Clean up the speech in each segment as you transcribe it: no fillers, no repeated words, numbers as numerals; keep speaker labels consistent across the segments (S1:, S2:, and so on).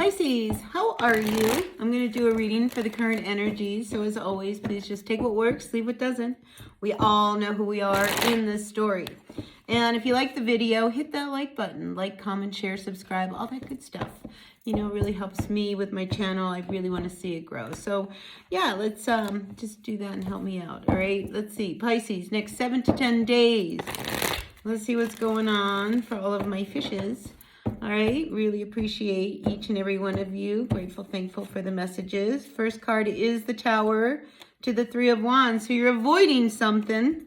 S1: Pisces, how are you? I'm going to do a reading for the current energy. So as always, please just take what works, leave what doesn't. We all know who we are in this story. And if you like the video, hit that like button. Like, comment, share, subscribe, all that good stuff. You know, it really helps me with my channel. I really want to see it grow. So yeah, let's just do that and help me out. All right, let's see. Pisces, next 7 to 10 days. Let's see what's going on for all of my fishes. All right, really appreciate each and every one of you. Grateful, thankful for the messages. First card is the Tower to the Three of Wands. So you're avoiding something.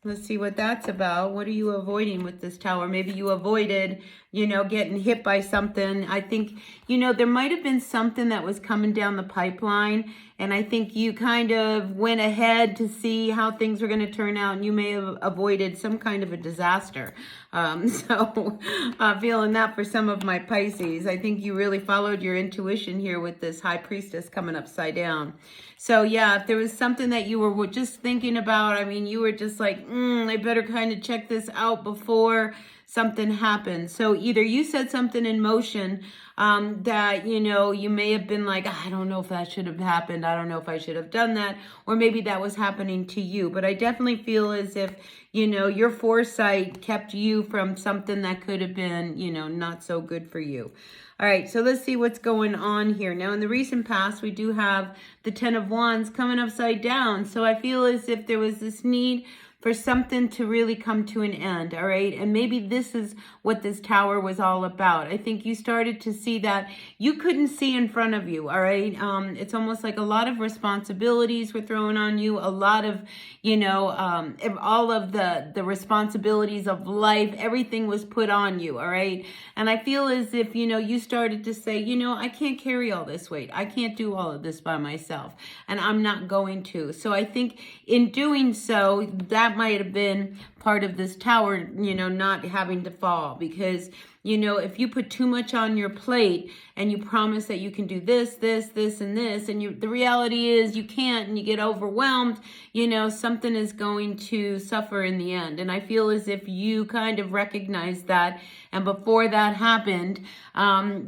S1: Let's see what that's about. What are you avoiding with this Tower? Maybe you avoided, you know, getting hit by something. I think, you know, there might have been something that was coming down the pipeline. And I think you kind of went ahead to see how things were going to turn out. And you may have avoided some kind of a disaster. So feeling that for some of my Pisces. I think you really followed your intuition here with this High Priestess coming upside down. So yeah, if there was something that you were just thinking about, I mean, you were just like, I better kind of check this out before something happens. So either you set something in motion that, you know, you may have been like, I don't know if that should have happened. I don't know if I should have done that. Or maybe that was happening to you. But I definitely feel as if, you know, your foresight kept you from something that could have been, you know, not so good for you. All right, so let's see what's going on here. Now, in the recent past, we do have the Ten of Wands coming upside down. So I feel as if there was this need for something to really come to an end, all right? And maybe this is what this Tower was all about. I think you started to see that you couldn't see in front of you, all right? It's almost like a lot of responsibilities were thrown on you, a lot of, you know, all of the responsibilities of life, everything was put on you, all right? And I feel as if, you know, you started to say, you know, I can't carry all this weight. I can't do all of this by myself, and I'm not going to. So I think in doing so, that might have been part of this Tower, you know, not having to fall, because, you know, if you put too much on your plate and you promise that you can do this, this, this, and this, and the reality is you can't, and you get overwhelmed, you know, something is going to suffer in the end. And I feel as if you kind of recognized that, and before that happened,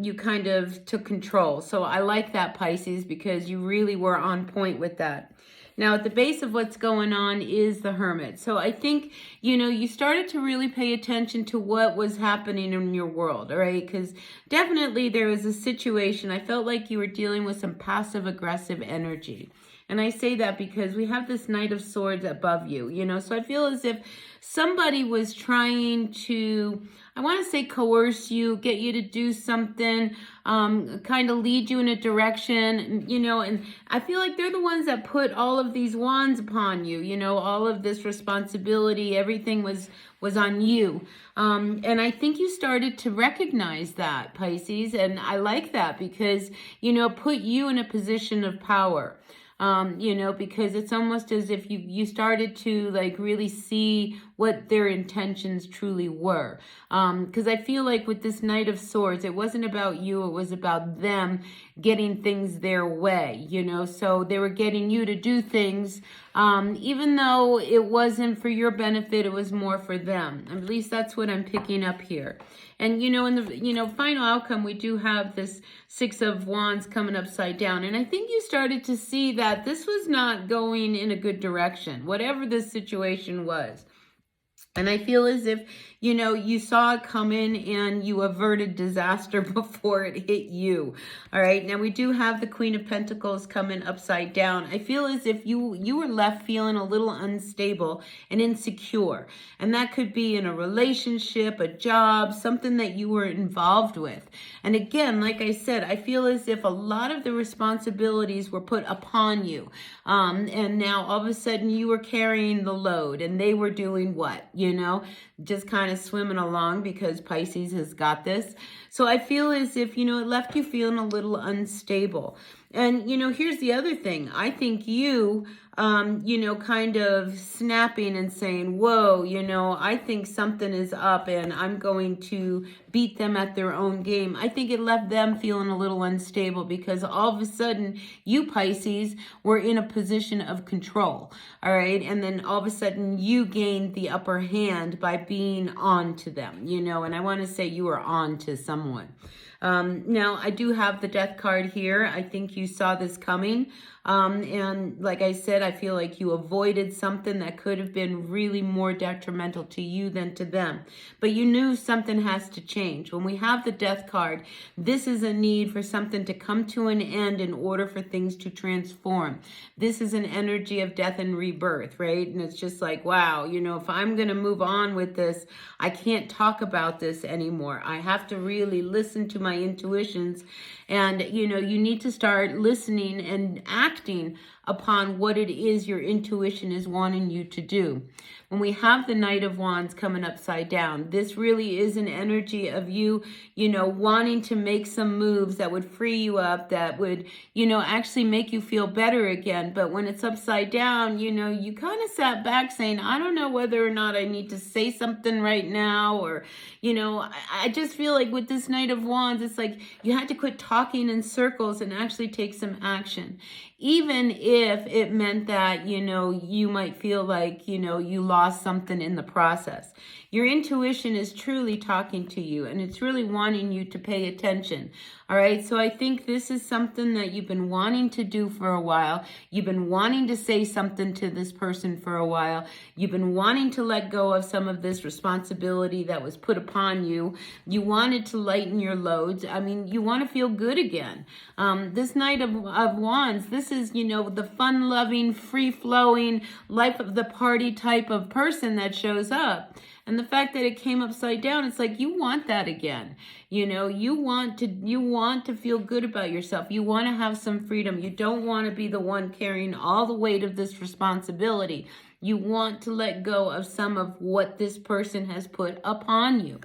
S1: you kind of took control. So I like that, Pisces, because you really were on point with that. Now, at the base of what's going on is the Hermit. So I think, you know, you started to really pay attention to what was happening in your world, all right? Because definitely there was a situation, I felt like you were dealing with some passive-aggressive energy. And I say that because we have this Knight of Swords above you, you know? So I feel as if somebody was trying to, I want to say, coerce you, get you to do something, kind of lead you in a direction, you know, and I feel like they're the ones that put all of these wands upon you, you know, all of this responsibility, everything was on you. And I think you started to recognize that, Pisces, and I like that because, you know, put you in a position of power. You know, because it's almost as if you started to like really see what their intentions truly were. Because I feel like with this Knight of Swords, it wasn't about you, it was about them getting things their way, you know, so they were getting you to do things, even though it wasn't for your benefit, it was more for them. At least that's what I'm picking up here. And, you know, in the, you know, final outcome, we do have this Six of Wands coming upside down. And I think you started to see that this was not going in a good direction, whatever this situation was. And I feel as if, you know, you saw it coming and you averted disaster before it hit you. All right. Now we do have the Queen of Pentacles coming upside down. I feel as if you were left feeling a little unstable and insecure. And that could be in a relationship, a job, something that you were involved with. And again, like I said, I feel as if a lot of the responsibilities were put upon you. And now all of a sudden you were carrying the load and they were doing what? You know, just kind of swimming along because Pisces has got this. So I feel as if, you know, it left you feeling a little unstable. And, here's the other thing. I think you, kind of snapping and saying, whoa, I think something is up and I'm going to beat them at their own game. I think it left them feeling a little unstable because all of a sudden you, Pisces, were in a position of control. All right. And then all of a sudden you gained the upper hand by being on to them, and I want to say you were on to someone. Now, I do have the death card here. I think you saw this coming. And like I said, I feel like you avoided something that could have been really more detrimental to you than to them. But you knew something has to change. When we have the death card, this is a need for something to come to an end in order for things to transform. This is an energy of death and rebirth, right? And it's just like, wow, if I'm going to move on with this, I can't talk about this anymore. I have to really listen to my intuitions. And, you need to start listening and acting upon what it is your intuition is wanting you to do. When we have the Knight of Wands coming upside down, this really is an energy of you, wanting to make some moves that would free you up, that would, actually make you feel better again. But when it's upside down, you kind of sat back saying, I don't know whether or not I need to say something right now, or, I just feel like with this Knight of Wands, it's like you had to quit talking in circles and actually take some action. Even if it meant that, you might feel like, you lost something in the process. Your intuition is truly talking to you, and it's really wanting you to pay attention. All right. So I think this is something that you've been wanting to do for a while. You've been wanting to say something to this person for a while. You've been wanting to let go of some of this responsibility that was put upon you. You wanted to lighten your loads. I mean, you want to feel good again. This Knight of Wands, this is, the fun-loving, free-flowing, life of the party type of person that shows up. And the fact that it came upside down, it's like you want that again. You want to feel good about yourself. You want to have some freedom. You don't want to be the one carrying all the weight of this responsibility. You want to let go of some of what this person has put upon you.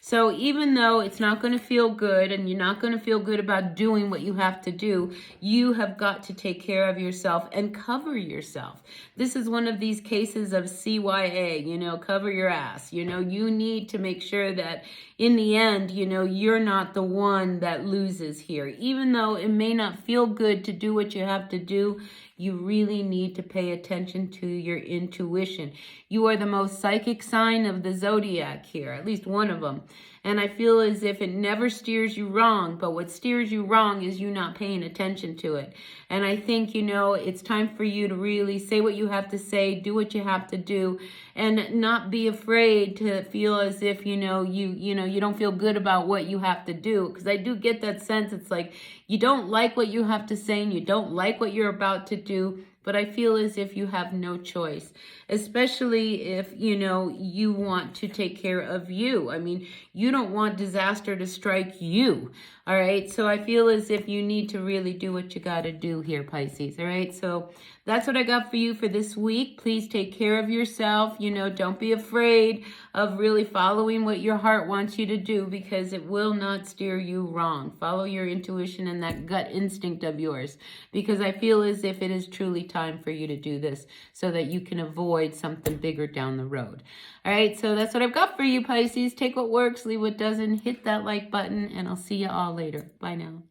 S1: So even though it's not going to feel good and you're not going to feel good about doing what you have to do, you have got to take care of yourself and cover yourself. This is one of these cases of CYA, cover your ass. You need to make sure that in the end, you're not the one that loses here. Even though it may not feel good to do what you have to do, you really need to pay attention to your intuition. You are the most psychic sign of the zodiac here, at least one of them. And I feel as if it never steers you wrong, but what steers you wrong is you not paying attention to it. And I think, it's time for you to really say what you have to say, do what you have to do, and not be afraid to feel as if, you don't feel good about what you have to do. Because I do get that sense. It's like you don't like what you have to say and you don't like what you're about to do. But I feel as if you have no choice, especially if, you want to take care of you. I mean, you don't want disaster to strike you. All right. So I feel as if you need to really do what you got to do here, Pisces. All right. So that's what I got for you for this week. Please take care of yourself. Don't be afraid of really following what your heart wants you to do, because it will not steer you wrong. Follow your intuition and that gut instinct of yours, because I feel as if it is truly time for you to do this so that you can avoid something bigger down the road. All right, so that's what I've got for you, Pisces. Take what works, leave what doesn't, hit that like button, and I'll see you all later. Bye now.